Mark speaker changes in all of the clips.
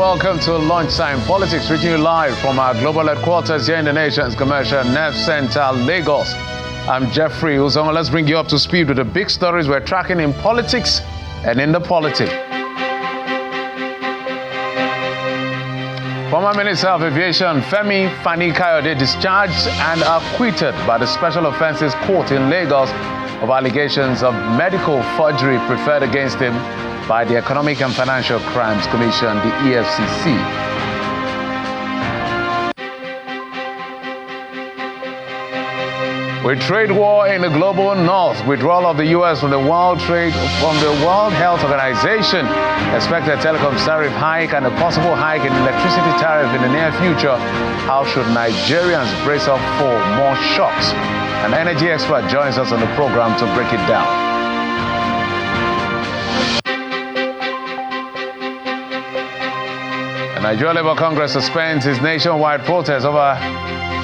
Speaker 1: welcome to Lunchtime Politics, reaching you live from our global headquarters here in the nation's commercial nerve center, Lagos. I'm Jeffrey Uzongo. Let's bring you up to speed with the big stories we're tracking in politics and in the polity. Former Minister of Aviation Femi Fani-Kayode discharged and acquitted by the Special Offences Court in Lagos of allegations of medical forgery preferred against him by the Economic and Financial Crimes Commission, the EFCC. With trade war in the global north, withdrawal of the U.S. from the World Health Organization, expected telecoms tariff hike and a possible hike in electricity tariff in the near future, how should Nigerians brace up for more shocks? An energy expert joins us on the program to break it down. The Nigeria Labour Congress suspends its nationwide protest over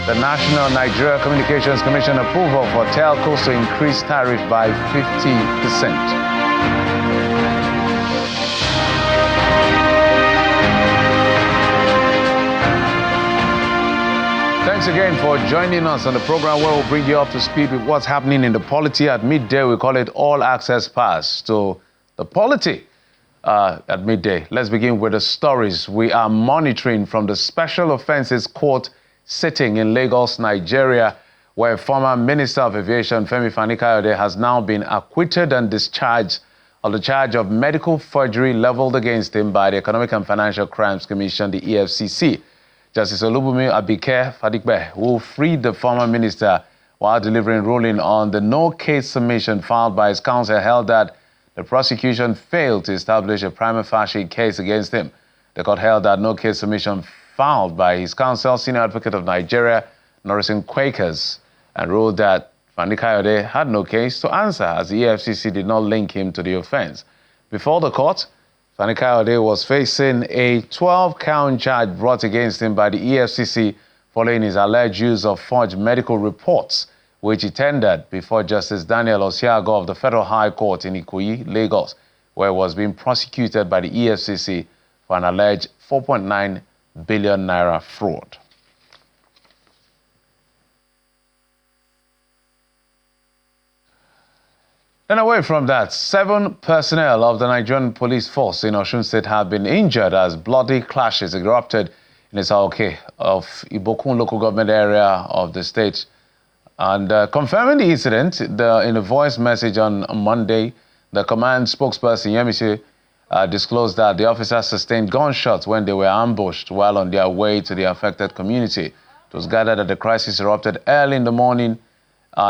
Speaker 1: the National Nigeria Communications Commission approval for telcos to increase tariff by 50%. Thanks again for joining us on the program where we'll bring you up to speed with what's happening in the polity. At midday, we call it All Access Pass to the polity. At midday. Let's begin with the stories we are monitoring from the Special Offences Court sitting in Lagos, Nigeria, where former Minister of Aviation Femi Fani-Kayode has now been acquitted and discharged of the charge of medical forgery leveled against him by the Economic and Financial Crimes Commission, the EFCC. Justice Olubunmi Abike Fadigbe, who freed the former minister while delivering ruling on the no-case submission filed by his counsel, held that the prosecution failed to establish a prima facie case against him. The court held that no case submission filed by his counsel, Senior Advocate of Nigeria, Norison Quakers, and ruled that Fani-Kayode had no case to answer as the EFCC did not link him to the offense. Before the court, Fani-Kayode was facing a 12-count charge brought against him by the EFCC following his alleged use of forged medical reports, which he tendered before Justice Daniel Osiago of the Federal High Court in Ikoyi, Lagos, where he was being prosecuted by the EFCC for an alleged 4.9 billion naira fraud. Then away from that, 7 personnel of the Nigerian police force in Osun State have been injured as bloody clashes erupted in Isaoke of Ibokun local government area of the state. And confirming the incident, in a voice message on Monday, the command spokesperson, Yemise, disclosed that the officers sustained gunshots when they were ambushed while on their way to the affected community. It was gathered that the crisis erupted early in the morning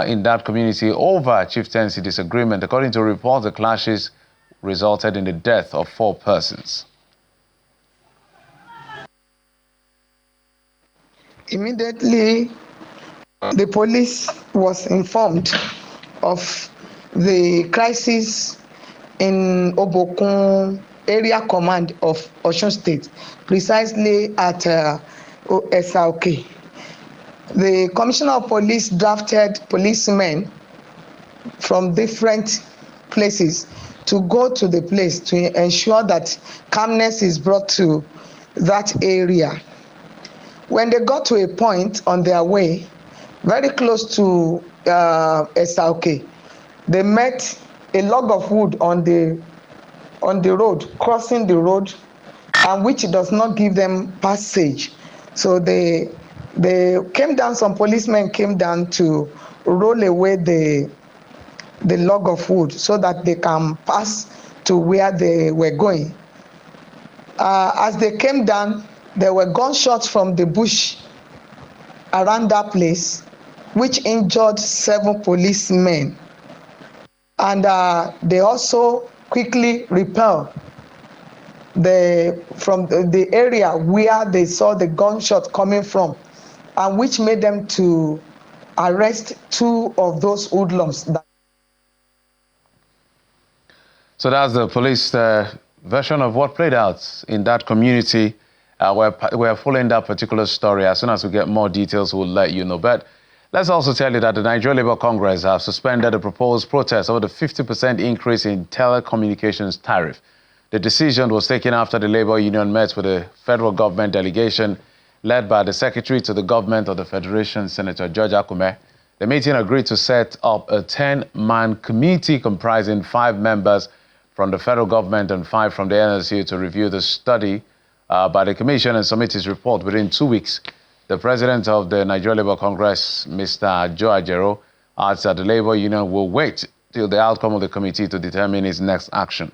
Speaker 1: in that community over chieftaincy disagreement. According to reports, the clashes resulted in the death of 4 persons.
Speaker 2: Immediately, the police was informed of the crisis in Obokun area command of Osun State, precisely at Esaoke. The Commissioner of Police drafted policemen from different places to go to the place to ensure that calmness is brought to that area. When they got to a point on their way, very close to Esaoke, they met a log of wood on the road, crossing the road, and which does not give them passage. So they came down. Some policemen came down to roll away the log of wood so that they can pass to where they were going. As they came down, there were gunshots from the bush around that place, which injured 7 policemen. And they also quickly repelled from the area where they saw the gunshot coming from, and which made them to arrest 2 of those hoodlums.
Speaker 1: So that's the police version of what played out in that community. We're following that particular story. As soon as we get more details, we'll let you know. But let's also tell you that the Nigeria Labour Congress have suspended a proposed protest over the 50% increase in telecommunications tariff. The decision was taken after the Labour Union met with the federal government delegation led by the Secretary to the Government of the Federation, Senator George Akume. The meeting agreed to set up a 10-man committee comprising 5 members from the federal government and 5 from the NLC to review the study by the Commission and submit its report within 2 weeks. The President of the Nigeria Labour Congress, Mr. Joe Ajero, adds that the Labour Union will wait till the outcome of the committee to determine its next action.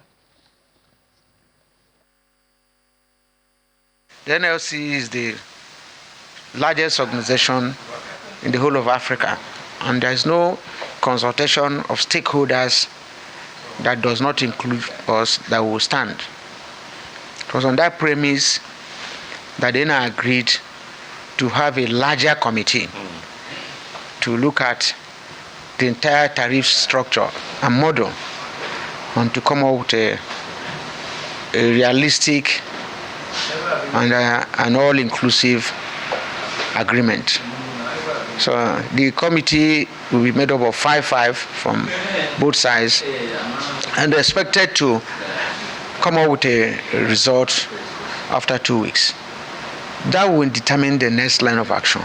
Speaker 3: The NLC is the largest organization in the whole of Africa, and there is no consultation of stakeholders that does not include us that will stand. It was on that premise that they now agreed to have a larger committee to look at the entire tariff structure and model and to come up with a realistic and an all-inclusive agreement. So the committee will be made up of 5 from both sides, and they're expected to come up with a result after 2 weeks. That will determine the next line of action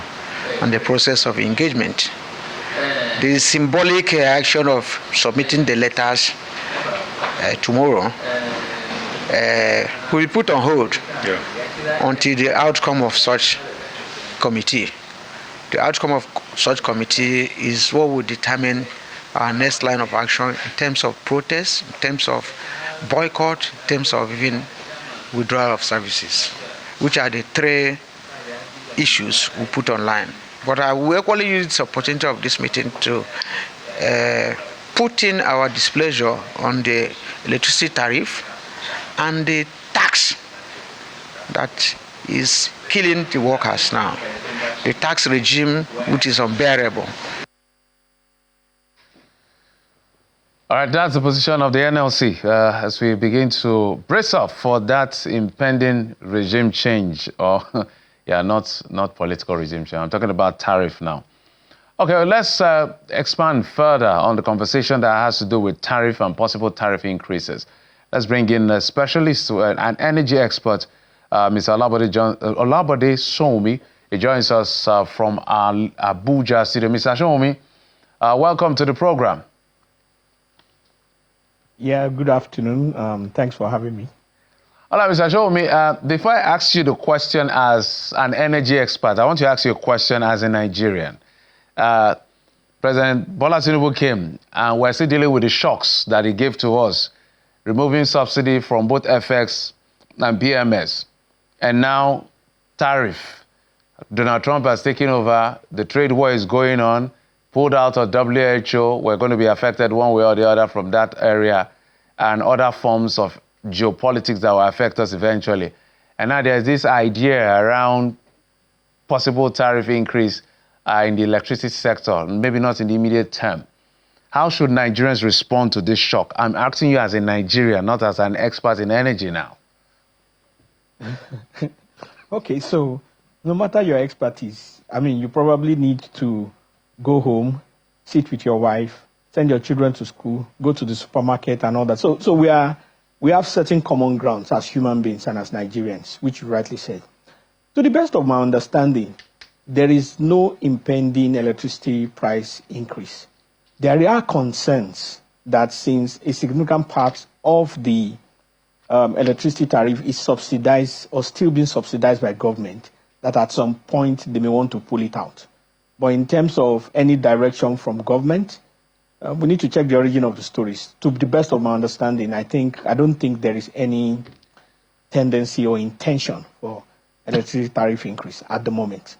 Speaker 3: and the process of engagement. The symbolic action of submitting the letters tomorrow will be put on hold until the outcome of such committee. The outcome of such committee is what will determine our next line of action in terms of protest, in terms of boycott, in terms of even withdrawal of services, which are the 3 issues we put online. But I will equally use this opportunity of this meeting to put in our displeasure on the electricity tariff and the tax that is killing the workers now. The tax regime, which is unbearable.
Speaker 1: All right, that's the position of the NLC as we begin to brace up for that impending regime change, or not political regime change. I'm talking about tariff now. Okay, well, let's expand further on the conversation that has to do with tariff and possible tariff increases. Let's bring in a specialist, an energy expert, Mr. Olabode Somi. He joins us from Abuja studio. Mr. Somi, welcome to the program.
Speaker 4: Yeah, good afternoon. Thanks for having me.
Speaker 1: All right, Mr. Somi, before I ask you the question as an energy expert, I want to ask you a question as a Nigerian. President Bola Tinubu came, and we're still dealing with the shocks that he gave to us, removing subsidy from both FX and PMS, and now tariff. Donald Trump has taken over, the trade war is going on, pulled out of WHO, we're going to be affected one way or the other from that area, and other forms of geopolitics that will affect us eventually. And now there's this idea around possible tariff increase in the electricity sector, maybe not in the immediate term. How should Nigerians respond to this shock? I'm asking you as a Nigerian, not as an expert in energy now.
Speaker 4: Okay, so no matter your expertise, I mean, you probably need to go home, sit with your wife, send your children to school, go to the supermarket and all that. So we have certain common grounds as human beings and as Nigerians, which you rightly said. To the best of my understanding, there is no impending electricity price increase. There are concerns that since a significant part of the electricity tariff is subsidized or still being subsidized by government, that at some point they may want to pull it out. But in terms of any direction from government, we need to check the origin of the stories. To the best of my understanding, I don't think there is any tendency or intention for electricity tariff increase at the moment.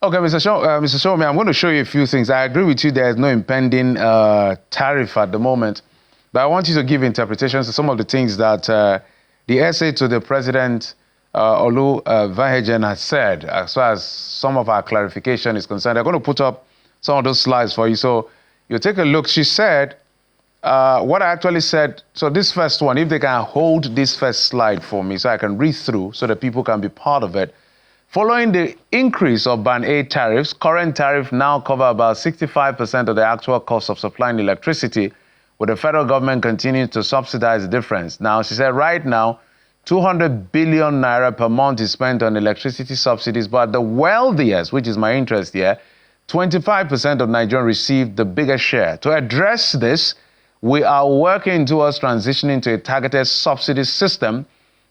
Speaker 1: Okay, Mr. Somi, I'm going to show you a few things. I agree with you, there is no impending tariff at the moment, but I want you to give interpretations to some of the things that the essay to the President Olu Vahejen has said, as far as some of our clarification is concerned. I'm going to put up some of those slides for you. So you take a look. She said, what I actually said, so this first one, if they can hold this first slide for me so I can read through so that people can be part of it. Following the increase of Band A tariffs, current tariff now cover about 65% of the actual cost of supplying electricity with the federal government continuing to subsidize the difference. Now, she said right now, 200 billion naira per month is spent on electricity subsidies, but the wealthiest, which is my interest here, 25% of Nigerians receive the biggest share. To address this, we are working towards transitioning to a targeted subsidy system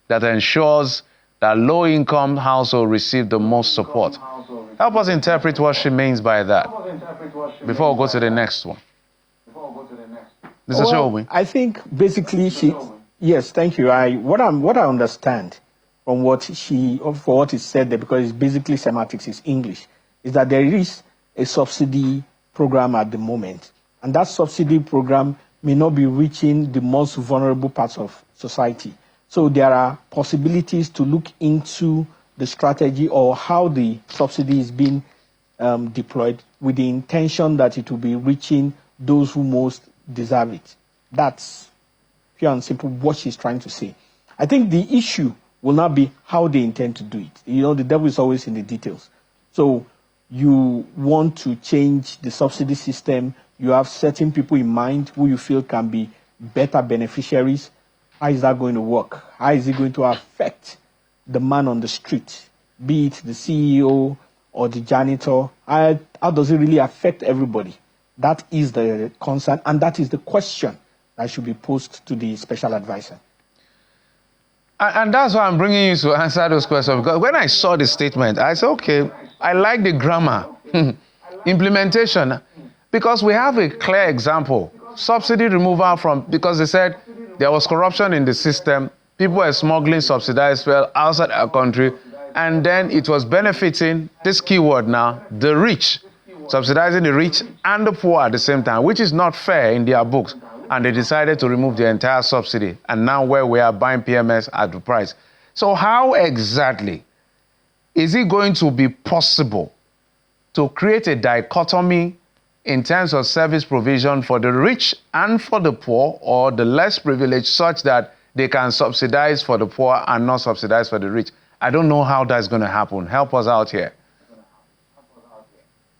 Speaker 1: that ensures that low-income households receive the most support. Help us interpret what she means by that before we go to the next one. Mr. Shobi.
Speaker 4: I think basically yes, thank you. What I understand from what is said there, because it's basically semantics, it's English, is that there is a subsidy program at the moment, and that subsidy program may not be reaching the most vulnerable parts of society. So there are possibilities to look into the strategy or how the subsidy is being deployed with the intention that it will be reaching those who most deserve it. That's pure and simple what she's trying to say. I think the issue will not be how they intend to do it. You know, the devil is always in the details. So you want to change the subsidy system. You have certain people in mind who you feel can be better beneficiaries. How is that going to work? How is it going to affect the man on the street, be it the CEO or the janitor? How does it really affect everybody? That is the concern, and that is the question that should be posed to the special advisor.
Speaker 1: And that's why I'm bringing you to answer those questions. Because when I saw the statement, I said, okay, I like the grammar. Implementation. Because we have a clear example. Subsidy removal because they said there was corruption in the system. People were smuggling subsidized fuel outside our country. And then it was benefiting, this keyword now, the rich. Subsidizing the rich and the poor at the same time, which is not fair in their books. And they decided to remove the entire subsidy. And now where we are buying PMS at the price. So how exactly is it going to be possible to create a dichotomy in terms of service provision for the rich and for the poor, or the less privileged, such that they can subsidize for the poor and not subsidize for the rich? I don't know how that's going to happen. Help us out here.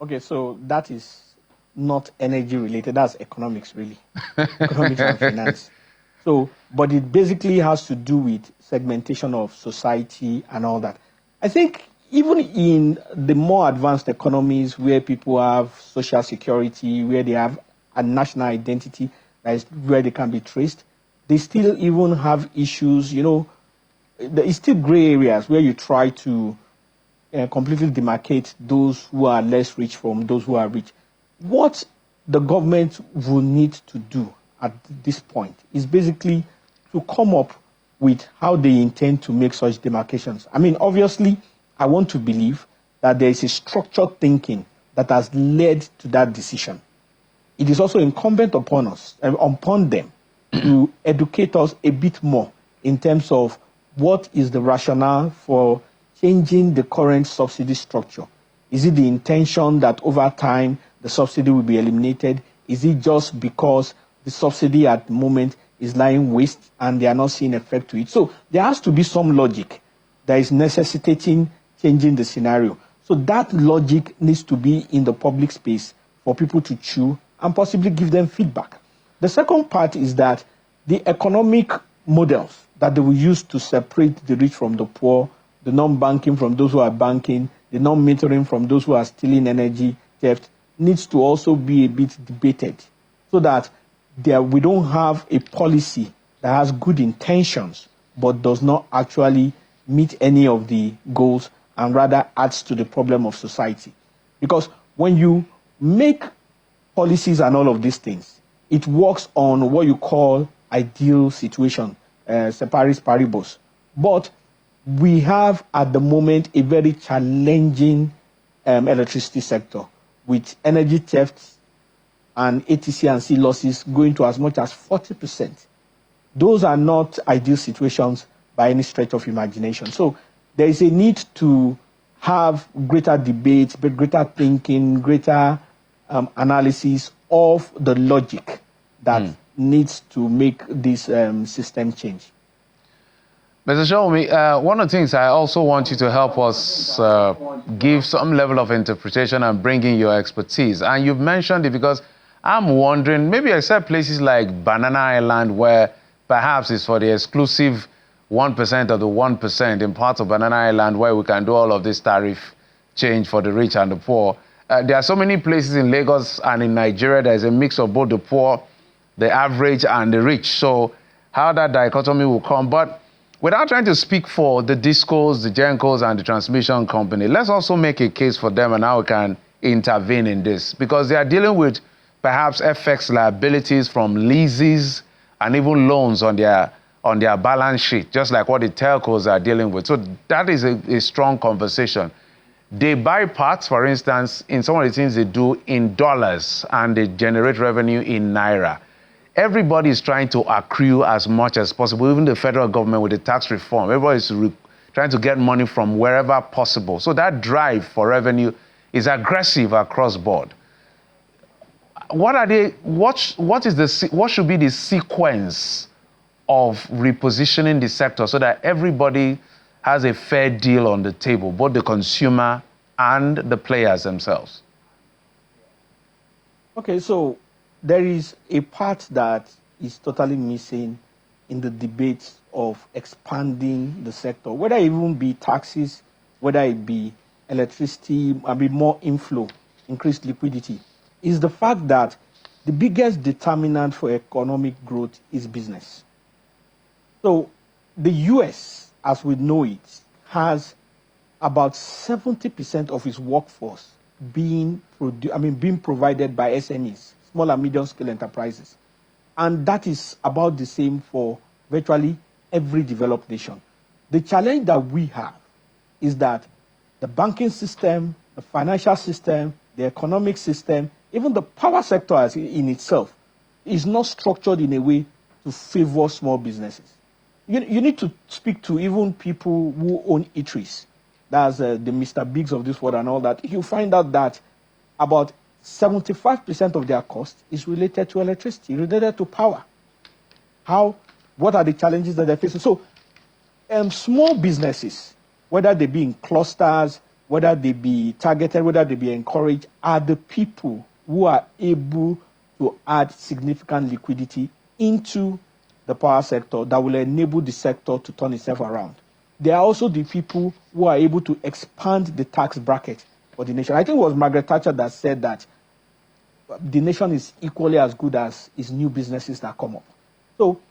Speaker 4: Okay, so that is not energy related. That's economics, really. Economics and finance. So, but it basically has to do with segmentation of society and all that. I think even in the more advanced economies where people have social security, where they have a national identity, that is where they can be traced, they still even have issues, you know, there is still gray areas where you try to completely demarcate those who are less rich from those who are rich. What the government will need to do at this point is basically to come up with how they intend to make such demarcations. I mean, obviously, I want to believe that there is a structured thinking that has led to that decision. It is also incumbent upon us, upon them, to educate us a bit more in terms of what is the rationale for changing the current subsidy structure. Is it the intention that over time the subsidy will be eliminated? Is it just because the subsidy at the moment is lying waste and they are not seeing effect to it? So there has to be some logic that is necessitating changing the scenario. So that logic needs to be in the public space for people to chew and possibly give them feedback. The second part is that the economic models that they will use to separate the rich from the poor, the non-banking from those who are banking, the non-metering from those who are stealing energy theft, needs to also be a bit debated so that we don't have a policy that has good intentions but does not actually meet any of the goals and rather adds to the problem of society. Because when you make policies and all of these things, it works on what you call ideal situation, ceteris paribus. But we have at the moment a very challenging electricity sector with energy thefts and ATC and C losses going to as much as 40%. Those are not ideal situations by any stretch of imagination. So there is a need to have greater debate, greater thinking, greater analysis of the logic that needs to make this system change.
Speaker 1: Mr. Shomi, one of the things I also want you to help us give some level of interpretation and bring in your expertise. And you've mentioned it because I'm wondering, maybe except places like Banana Island, where perhaps it's for the exclusive 1% of the 1% in parts of Banana Island where we can do all of this tariff change for the rich and the poor. There are so many places in Lagos and in Nigeria, there's a mix of both the poor, the average, and the rich. So how that dichotomy will come. But without trying to speak for the discos, the gencos, and the transmission company, let's also make a case for them and how we can intervene in this. Because they are dealing with perhaps FX liabilities from leases and even loans on their balance sheet, just like what the telcos are dealing with. So that is a strong conversation. They buy parts, for instance, in some of the things they do in dollars, and they generate revenue in naira. Everybody is trying to accrue as much as possible, even the federal government with the tax reform. Everybody is trying to get money from wherever possible. So that drive for revenue is aggressive across board. What should be the sequence of repositioning the sector so that everybody has a fair deal on the table, both the consumer and the players themselves?
Speaker 4: Okay, so there is a part that is totally missing in the debate of expanding the sector, whether it even be taxes, whether it be electricity, maybe more inflow, increased liquidity, is the fact that the biggest determinant for economic growth is business. So the US, as we know it, has about 70% of its workforce being provided by SMEs, small and medium scale enterprises. And that is about the same for virtually every developed nation. The challenge that we have is that the banking system, the financial system, the economic system, even the power sector as in itself is not structured in a way to favor small businesses. You need to speak to even people who own eateries. That's the Mr. Bigs of this world and all that. You find out that about 75% of their cost is related to electricity, related to power. What are the challenges that they're facing? So small businesses, whether they be in clusters, whether they be targeted, whether they be encouraged, are the people who are able to add significant liquidity into the power sector that will enable the sector to turn itself around. They are also the people who are able to expand the tax bracket for the nation. I think it was Margaret Thatcher that said that the nation is equally as good as its new businesses that come up. So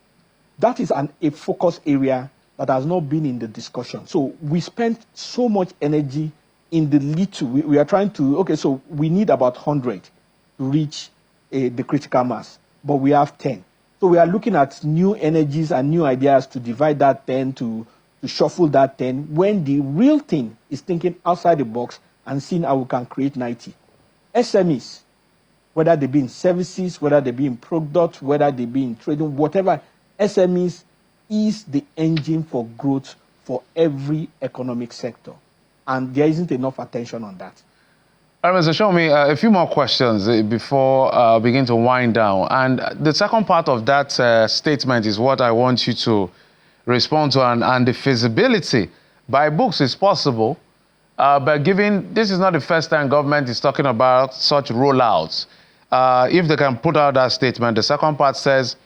Speaker 4: that is a focus area that has not been in the discussion. So we spent so much energy in the little. We are trying to, so we need about 100 to reach the critical mass, but we have 10. So we are looking at new energies and new ideas to divide that 10, to shuffle that 10, when the real thing is thinking outside the box and seeing how we can create 90. SMEs, whether they be in services, whether they be in product, whether they be in trading, whatever, SMEs is the engine for growth for every economic sector. And there isn't enough attention on that.
Speaker 1: All right, Mr. Shomi, a few more questions before I begin to wind down. And the second part of that statement is what I want you to respond to, and the feasibility. By books is possible, but given this is not the first time government is talking about such rollouts, if they can put out that statement, the second part says,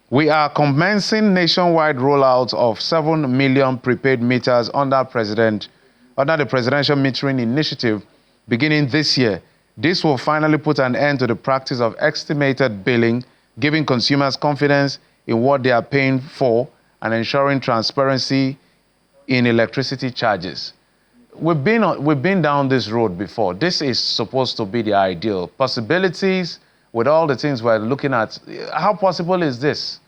Speaker 1: we are commencing nationwide rollouts of 7 million prepaid meters under the Presidential Metering Initiative beginning this year. This will finally put an end to the practice of estimated billing, giving consumers confidence in what they are paying for and ensuring transparency in electricity charges. We've been down this road before. This is supposed to be the ideal. Possibilities with all the things we're looking at. How possible is this?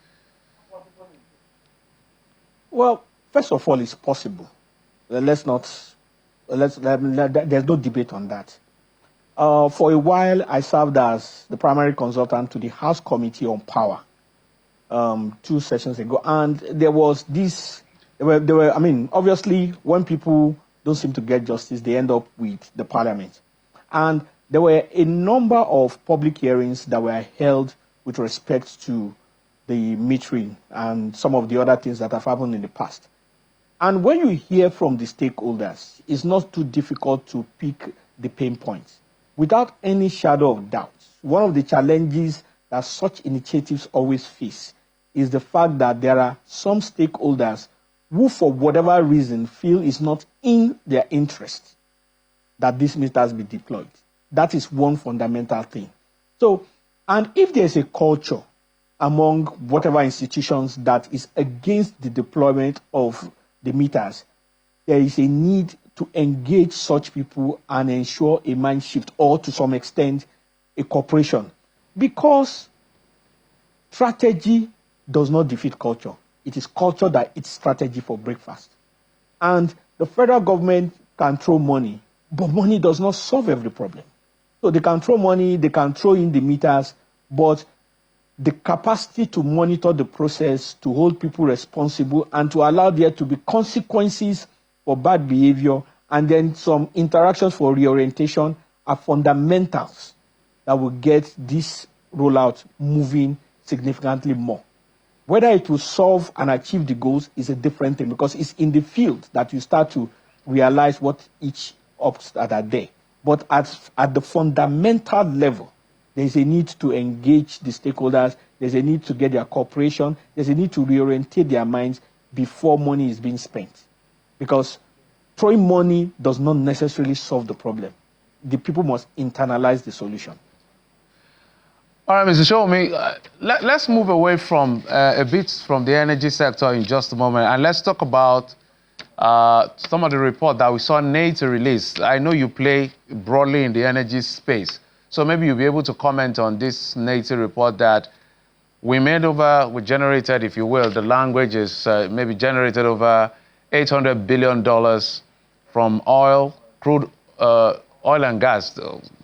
Speaker 4: Well, first of all, it's possible. There's no debate on that. For a while, I served as the primary consultant to the House Committee on Power 2 sessions ago. And there was this, obviously, when people don't seem to get justice, they end up with the parliament. And there were a number of public hearings that were held with respect to the metering and some of the other things that have happened in the past. And when you hear from the stakeholders, it's not too difficult to pick the pain points. Without any shadow of doubt, one of the challenges that such initiatives always face is the fact that there are some stakeholders who, for whatever reason, feel it's not in their interest that these meters be deployed. That is one fundamental thing. So, and if there's a culture among whatever institutions that is against the deployment of the meters, there is a need to engage such people and ensure a mind shift, or to some extent, a cooperation. Because strategy does not defeat culture. It is culture that eats strategy for breakfast. And the federal government can throw money, but money does not solve every problem. So they can throw money, they can throw in the meters, but the capacity to monitor the process, to hold people responsible, and to allow there to be consequences for bad behavior, and then some interactions for reorientation are fundamentals that will get this rollout moving significantly more. Whether it will solve and achieve the goals is a different thing, because it's in the field that you start to realize what each ops that are there. But at the fundamental level, there's a need to engage the stakeholders, there's a need to get their cooperation, there's a need to reorientate their minds before money is being spent. Because throwing money does not necessarily solve the problem. The people must internalize the solution.
Speaker 1: All right, Mr. Shomi, let's move away from a bit from the energy sector in just a moment, and let's talk about some of the report that we saw NATO release. I know you play broadly in the energy space, so maybe you'll be able to comment on this NATO report that we generated, if you will, the language is maybe generated over $800 billion from oil, crude oil and gas,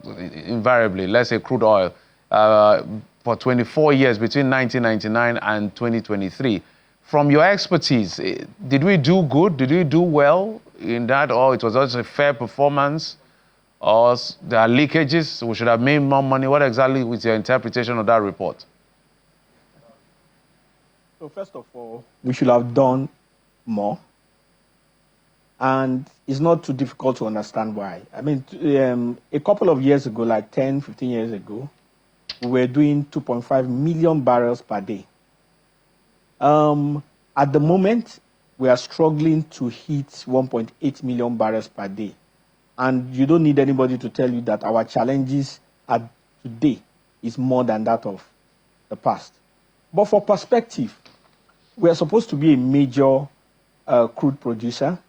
Speaker 1: invariably, let's say crude oil, for 24 years between 1999 and 2023. From your expertise, did we do good? Did we do well in that, or it was also a fair performance? Or there are leakages, we should have made more money? What exactly was your interpretation of that report?
Speaker 4: So first of all, we should have done more. And it's not too difficult to understand why. I mean, a couple of years ago, like 10, 15 years ago, we were doing 2.5 million barrels per day. At the moment, we are struggling to hit 1.8 million barrels per day. And you don't need anybody to tell you that our challenges at today is more than that of the past. But for perspective, we are supposed to be a major crude producer,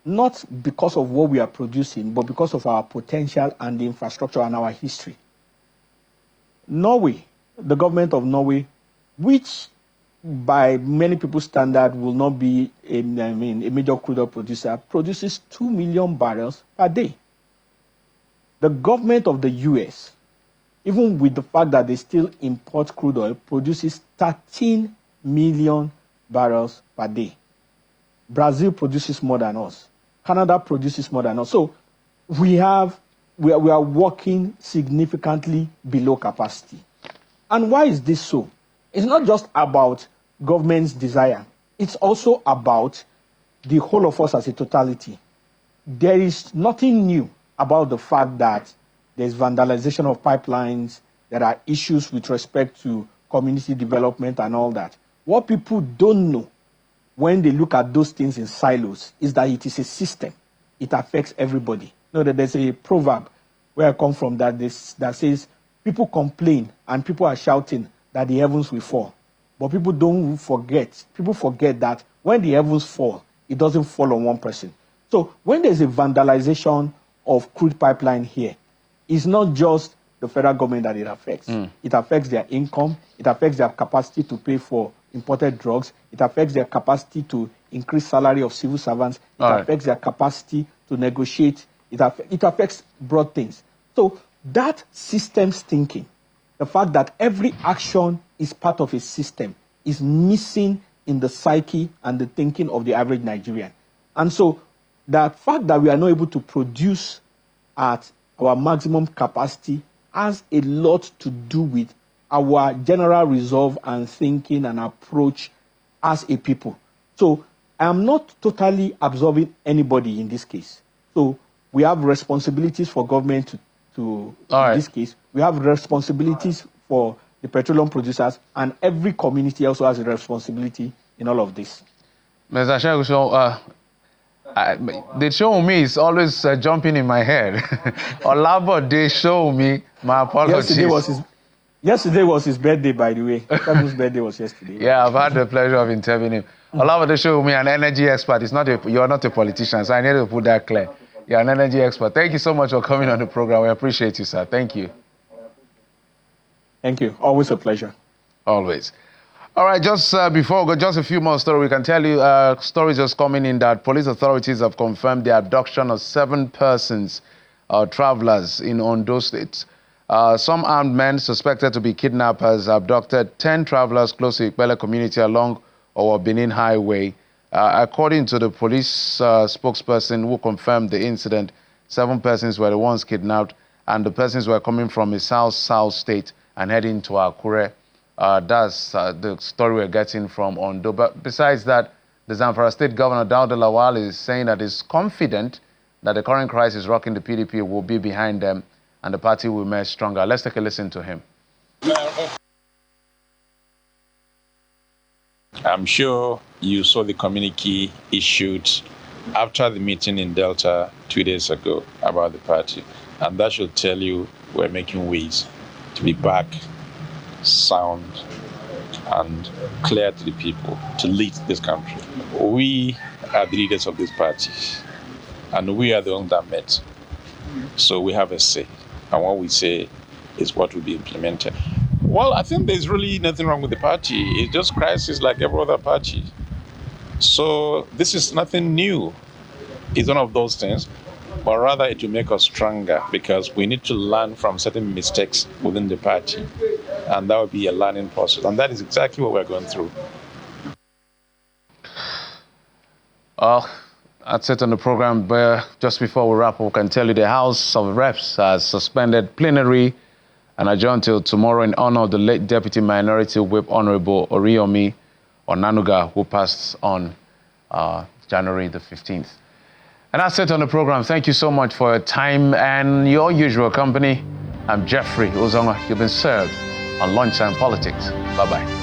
Speaker 4: not because of what we are producing, but because of our potential and the infrastructure and our history. Norway, the government of Norway, which by many people's standard will not be a major crude oil producer, produces 2 million barrels per day. The government of the US, even with the fact that they still import crude oil, produces 13 million barrels per day. Brazil produces more than us. Canada produces more than us. So we are working significantly below capacity. And why is this so? It's not just about government's desire. It's also about the whole of us as a totality. There is nothing new about the fact that there's vandalization of pipelines, there are issues with respect to community development and all that. What people don't know when they look at those things in silos is that it is a system. It affects everybody. You know that there's a proverb where I come from that says, people complain and people are shouting that the heavens will fall. But people forget that when the heavens fall, it doesn't fall on one person. So when there's a vandalization of crude pipeline here, it's not just the federal government that it affects. It affects their income. It affects their capacity to pay for imported drugs. It affects their capacity to increase salary of civil servants. It affects their capacity to negotiate. It affects broad things. So that systems thinking, the fact that every action is part of a system, is missing in the psyche and the thinking of the average Nigerian. And so the fact that we are not able to produce at our maximum capacity has a lot to do with our general resolve and thinking and approach as a people. So I am not totally absolving anybody in this case. So we have responsibilities for government to
Speaker 1: All right.
Speaker 4: this case. We have responsibilities for the petroleum producers, and every community also has a responsibility in all of this.
Speaker 1: Mr. Shehu, so the show me is always jumping in my head. Olabo, they show me. My apologies.
Speaker 4: Yesterday was his birthday, by the way. Shagu's birthday was yesterday.
Speaker 1: Yeah, I've had the pleasure of interviewing him. Olabo, they show me an energy expert. You're not a politician, so I need to put that clear. You're an energy expert. Thank you so much for coming on the program. We appreciate you, sir. Thank you.
Speaker 4: Thank you. Always a pleasure.
Speaker 1: Always. All right, just before we go, just a few more stories. We can tell you stories just coming in that police authorities have confirmed the abduction of 7 persons, travelers in Ondo State. Some armed men suspected to be kidnappers abducted 10 travelers close to Ikpele community along our Benin Highway. According to the police spokesperson who confirmed the incident, 7 persons were the ones kidnapped, and the persons were coming from a south state and heading to Akure. That's the story we're getting from Ondo. But besides that, the Zamfara State Governor Dauda Lawal is saying that he's confident that the current crisis rocking the PDP will be behind them and the party will emerge stronger. Let's take a listen to him.
Speaker 5: I'm sure you saw the communique issued after the meeting in Delta 2 days ago about the party. And that should tell you we're making ways to be back sound and clear to the people to lead this country. We are the leaders of this party, and we are the ones that met. So we have a say, and what we say is what will be implemented. Well, I think there's really nothing wrong with the party. It's just crisis like every other party. So this is nothing new. It's one of those things, but rather it will make us stronger because we need to learn from certain mistakes within the party. And that will be a learning process. And that is exactly what we're going through.
Speaker 1: That's it on the program. But just before we wrap up, we can tell you the House of Reps has suspended plenary and adjourned till tomorrow in honor of the late Deputy Minority Whip Honorable Oriyomi Onanuga, who passed on January the 15th. And that's it on the program. Thank you so much for your time and your usual company. I'm Jeffrey Ozonga. You've been served on Lunchtime Politics. Bye-bye.